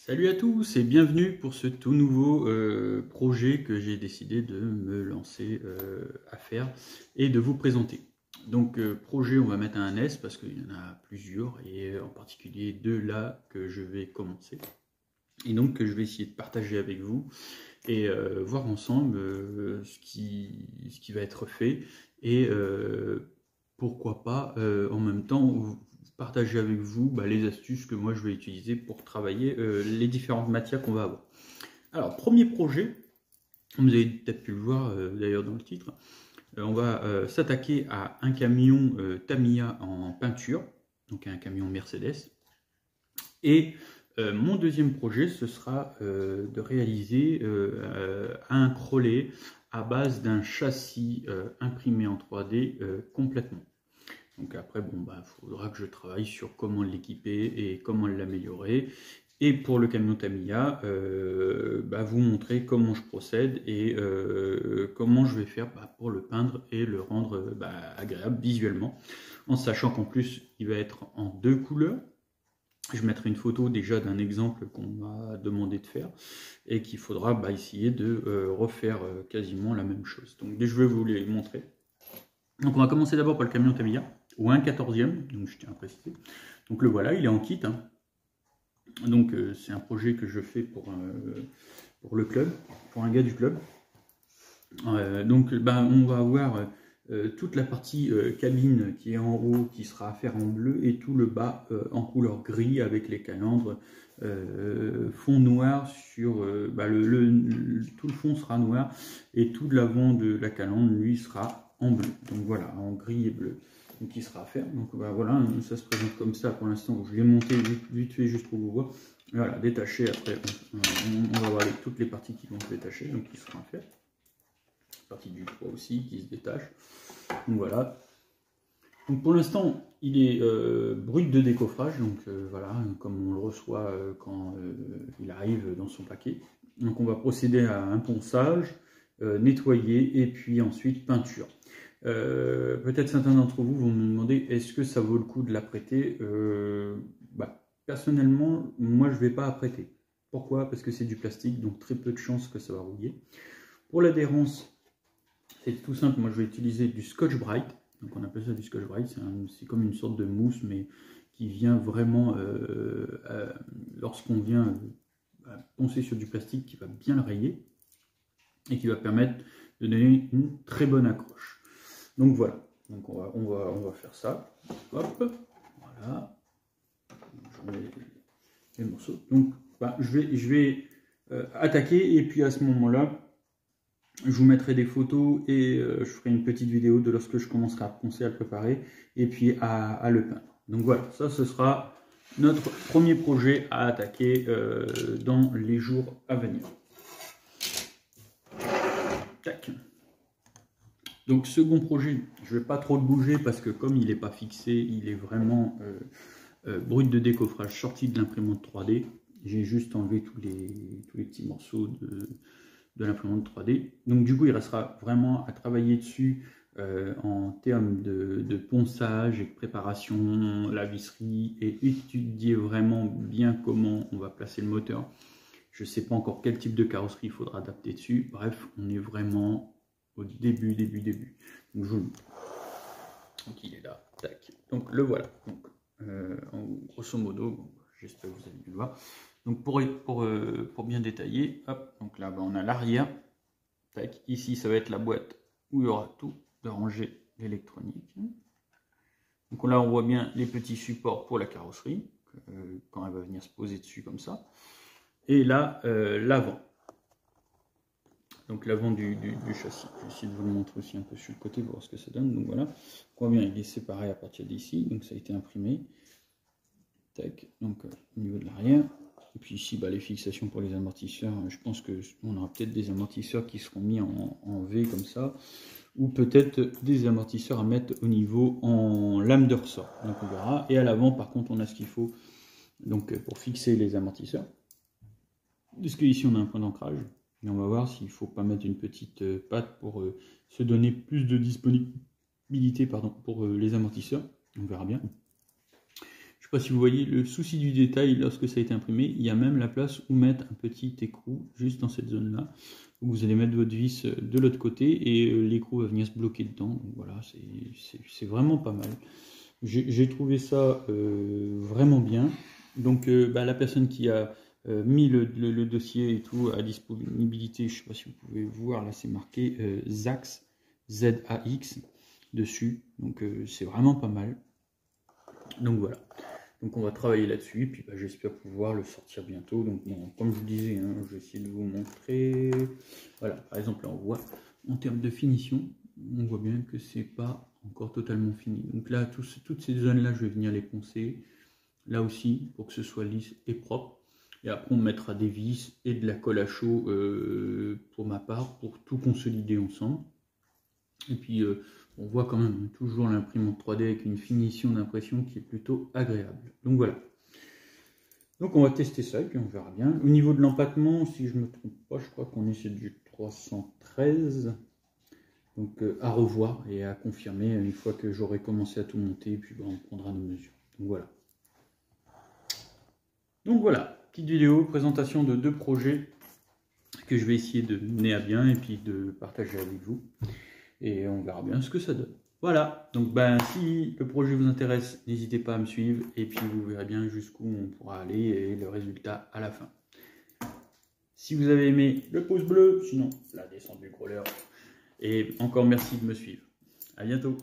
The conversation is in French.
Salut à tous et bienvenue pour ce tout nouveau projet que j'ai décidé de me lancer à faire et de vous présenter. Donc projet, on va mettre un S parce qu'il y en a plusieurs et en particulier deux là que je vais commencer. Et donc je vais essayer de partager avec vous et voir ensemble ce qui va être fait et pourquoi pas en même temps partager avec vous les astuces que moi je vais utiliser pour travailler les différentes matières qu'on va avoir. Alors, premier projet, vous avez peut-être pu le voir d'ailleurs dans le titre, on va s'attaquer à un camion Tamiya en peinture, donc un camion Mercedes. Et mon deuxième projet, ce sera de réaliser un crawler à base d'un châssis imprimé en 3D complètement. Donc après, faudra que je travaille sur comment l'équiper et comment l'améliorer. Et pour le camion Tamiya, vous montrer comment je procède et comment je vais faire pour le peindre et le rendre agréable visuellement. En sachant qu'en plus, il va être en deux couleurs. Je mettrai une photo déjà d'un exemple qu'on m'a demandé de faire et qu'il faudra essayer de refaire quasiment la même chose. Donc je vais vous les montrer. Donc on va commencer d'abord par le camion Tamiya, ou un 14e, donc je tiens à préciser. Donc le voilà, il est en kit. Donc c'est un projet que je fais pour le club, pour un gars du club. On va avoir toute la partie cabine qui est en haut, qui sera à faire en bleu, et tout le bas en couleur gris avec les calandres fond noir sur tout le fond sera noir et tout de l'avant de la calandre lui sera en bleu, donc voilà, en gris et bleu, donc il sera à faire. Donc voilà, ça se présente comme ça pour l'instant. Je l'ai monté vite fait juste pour vous voir. Voilà, détaché. Après on va voir toutes les parties qui vont se détacher, donc il sera à faire. Partie du toit aussi qui se détache. Donc voilà. Donc pour l'instant, il est brut de décoffrage, donc voilà, comme on le reçoit quand il arrive dans son paquet. Donc on va procéder à un ponçage, nettoyer et puis ensuite peinture. Peut-être certains d'entre vous vont me demander est-ce que ça vaut le coup de l'apprêter. Personnellement, moi je ne vais pas apprêter. Pourquoi? Parce que c'est du plastique, donc très peu de chances que ça va rouiller. Pour l'adhérence, c'est tout simple, moi je vais utiliser du Scotch-Brite, donc on appelle ça du Scotch-Brite, c'est comme une sorte de mousse, mais qui vient vraiment, lorsqu'on vient poncer sur du plastique, qui va bien le rayer, et qui va permettre de donner une très bonne accroche. Donc voilà, donc on va faire ça, hop, voilà, je mets les morceaux, donc je vais attaquer, et puis à ce moment-là, je vous mettrai des photos et je ferai une petite vidéo de lorsque je commencerai à poncer, à le préparer et puis à le peindre. Donc voilà, ça ce sera notre premier projet à attaquer dans les jours à venir. Tac. Donc second projet, je ne vais pas trop le bouger parce que comme il n'est pas fixé, il est vraiment brut de décoffrage sorti de l'imprimante 3D. J'ai juste enlevé tous les petits morceaux de l'imprimante 3D. Donc du coup, il restera vraiment à travailler dessus en termes de ponçage et de préparation, la visserie, et étudier vraiment bien comment on va placer le moteur. Je ne sais pas encore quel type de carrosserie il faudra adapter dessus. Bref, on est vraiment au début. Donc je vous le montre. Donc il est là, tac. Donc le voilà. Donc, en grosso modo, j'espère que vous avez pu le voir. Donc pour bien détailler, hop, donc là on a l'arrière. Ici ça va être la boîte où il y aura tout de rangée l'électronique. Donc là on voit bien les petits supports pour la carrosserie, quand elle va venir se poser dessus comme ça. Et là l'avant. Donc l'avant du châssis. Je vais essayer de vous le montrer aussi un peu sur le côté pour voir ce que ça donne. Donc voilà, on voit bien il est séparé à partir d'ici, donc ça a été imprimé. Tac, donc au niveau de l'arrière. Et puis ici, les fixations pour les amortisseurs, je pense qu'on aura peut-être des amortisseurs qui seront mis en V comme ça, ou peut-être des amortisseurs à mettre au niveau en lame de ressort. Donc on verra. Et à l'avant, par contre, on a ce qu'il faut donc pour fixer les amortisseurs. Parce qu'ici, on a un point d'ancrage. Et on va voir s'il ne faut pas mettre une petite patte pour se donner plus de disponibilité pour les amortisseurs. On verra bien. Je sais pas si vous voyez le souci du détail lorsque ça a été imprimé. Il y a même la place où mettre un petit écrou juste dans cette zone-là. Vous allez mettre votre vis de l'autre côté et l'écrou va venir se bloquer dedans. Donc voilà, c'est vraiment pas mal. J'ai trouvé ça vraiment bien. Donc la personne qui a mis le dossier et tout à disponibilité, je ne sais pas si vous pouvez voir, là c'est marqué ZAX, Z-A-X dessus. Donc c'est vraiment pas mal. Donc voilà. Donc on va travailler là-dessus, et puis j'espère pouvoir le sortir bientôt. Donc bon, comme je vous disais, hein, je vais essayer de vous montrer. Voilà, par exemple là on voit en termes de finition, on voit bien que c'est pas encore totalement fini. Donc là, toutes ces zones-là, je vais venir les poncer. Là aussi, pour que ce soit lisse et propre. Et après on mettra des vis et de la colle à chaud pour ma part, pour tout consolider ensemble. Et puis on voit quand même toujours l'imprimante 3D avec une finition d'impression qui est plutôt agréable. Donc voilà. Donc on va tester ça et puis on verra bien. Au niveau de l'empattement, si je ne me trompe pas, je crois qu'on est sur du 313. Donc à revoir et à confirmer une fois que j'aurai commencé à tout monter. Et puis on prendra nos mesures. Donc voilà. Donc voilà, petite vidéo, présentation de 2 projets que je vais essayer de mener à bien et puis de partager avec vous. Et on verra bien ce que ça donne. Voilà, donc si le projet vous intéresse, n'hésitez pas à me suivre et puis vous verrez bien jusqu'où on pourra aller et le résultat à la fin. Si vous avez aimé, le pouce bleu, sinon la descente du crawler. Et encore merci de me suivre. À bientôt.